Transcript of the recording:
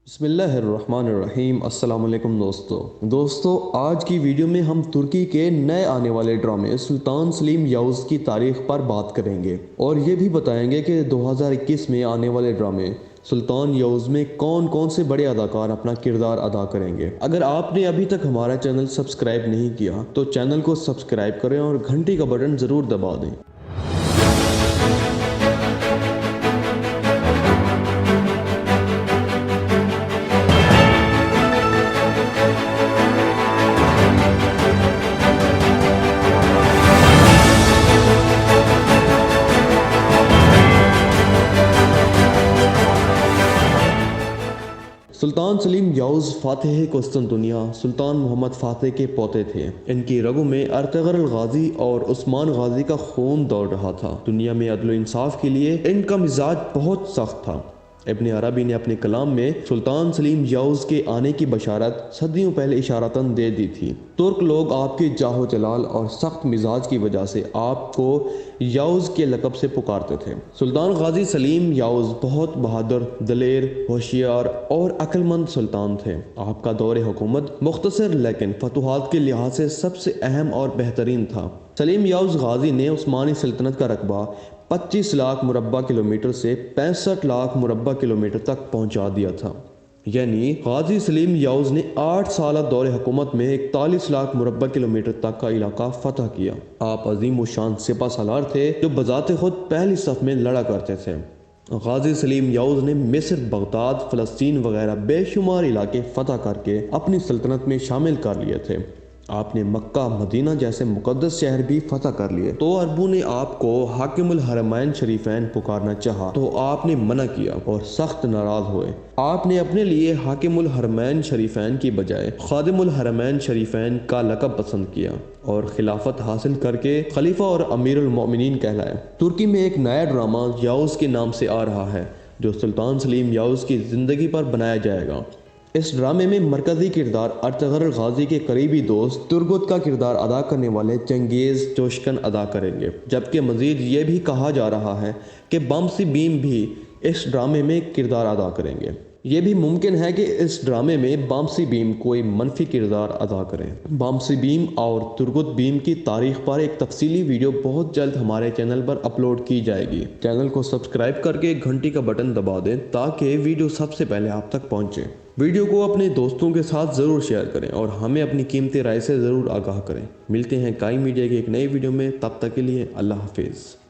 बिस्मिल्लाहिर्रहमानिर्रहीम। अस्सलाम वालेकुम दोस्तों आज की वीडियो में हम तुर्की के नए आने वाले ड्रामे सुल्तान सलीम याउज़ की तारीख पर बात करेंगे और ये भी बताएंगे कि 2021 में आने वाले ड्रामे सुल्तान याउज़ में कौन कौन से बड़े अदाकार अपना किरदार अदा करेंगे। अगर आपने अभी तक हमारा चैनल सब्सक्राइब नहीं किया तो चैनल को सब्सक्राइब करें और घंटी का बटन ज़रूर दबा दें। सुल्तान सलीम याउज़ फ़ातिह कुस्तुनतुनिया सुल्तान मोहम्मद फ़ातिह के पोते थे। इनकी रगों में अर्तगरुल गाज़ी और उस्मान गाज़ी का खून दौड़ रहा था। दुनिया में अदल इंसाफ के लिए इनका मिजाज बहुत सख्त था। इब्न अरबी ने अपने कलाम में सुल्तान सलीम याउज़ के आने की बशारत सदियों पहले इशारतन दे दी थी। तुर्क लोग आपके जाहो जलाल और सख्त मिजाज की वजह से आपको याउज़ के लक़ब से पुकारते थे। सुल्तान गाज़ी सलीम याउज़ बहुत बहादुर, दलेर, होशियार और अक्लमंद सुल्तान थे। आपका दौर हुकूमत मुख्तसर लेकिन फतूहात के लिहाज से सबसे अहम और बेहतरीन था। सलीम याउज़ गाज़ी ने उस्मानी सल्तनत का रकबा 25 लाख मुरब्बा किलोमीटर से 65 लाख मुरब्बा किलोमीटर तक पहुंचा दिया था। यानी गाजी सलीम याउज़ ने 8 साल दौरे हुकूमत में 41 लाख मुरब्बा किलोमीटर तक का इलाका फतह किया। आप अजीम व शान सिपा सालार थे जो बजाते खुद पहली सफ में लड़ा करते थे। गाजी सलीम याउज़ ने मिस्र, बगदाद, फ़लस्तीन वगैरह बेशुमार इलाके फतह करके अपनी सल्तनत में शामिल कर लिए थे। आपने मक्का, मदीना जैसे मुकद्दस शहर भी फतह कर लिए। तो अरबों ने आपको हाकिमुल हरमैन शरीफैन पुकारना चाहा तो आपने मना किया और सख्त नाराज हुए। आपने अपने लिए हाकिमुल हरमैन शरीफैन की बजाय खादिमुल हरमैन शरीफैन का लक़ब पसंद किया और खिलाफत हासिल करके खलीफा और अमीरुल मोमिनीन कहलाए। तुर्की में एक नया ड्रामा याउज़ के नाम से आ रहा है जो सुल्तान सलीम याउज़ की ज़िंदगी पर बनाया जाएगा। इस ड्रामे में मरकजी किरदार अर्तगरुल गाज़ी के करीबी दोस्त तुर्गुत का किरदार अदा करने वाले चंगेज़ जोशकन अदा करेंगे। जबकि मज़ीद ये भी कहा जा रहा है कि बामसी बीम भी इस ड्रामे में किरदार अदा करेंगे। ये भी मुमकिन है कि इस ड्रामे में बामसी बीम कोई मनफी किरदार अदा करें। बामसी बीम और तुर्गुत बीम की तारीख पर एक तफसीली वीडियो बहुत जल्द हमारे चैनल पर अपलोड की जाएगी। चैनल को सब्सक्राइब करके घंटी का बटन दबा दें ताकि वीडियो सबसे पहले आप तक पहुँचे। वीडियो को अपने दोस्तों के साथ ज़रूर शेयर करें और हमें अपनी कीमती राय से ज़रूर आगाह करें। मिलते हैं काई मीडिया की एक नई वीडियो में, तब तक के लिए अल्लाह हाफिज़।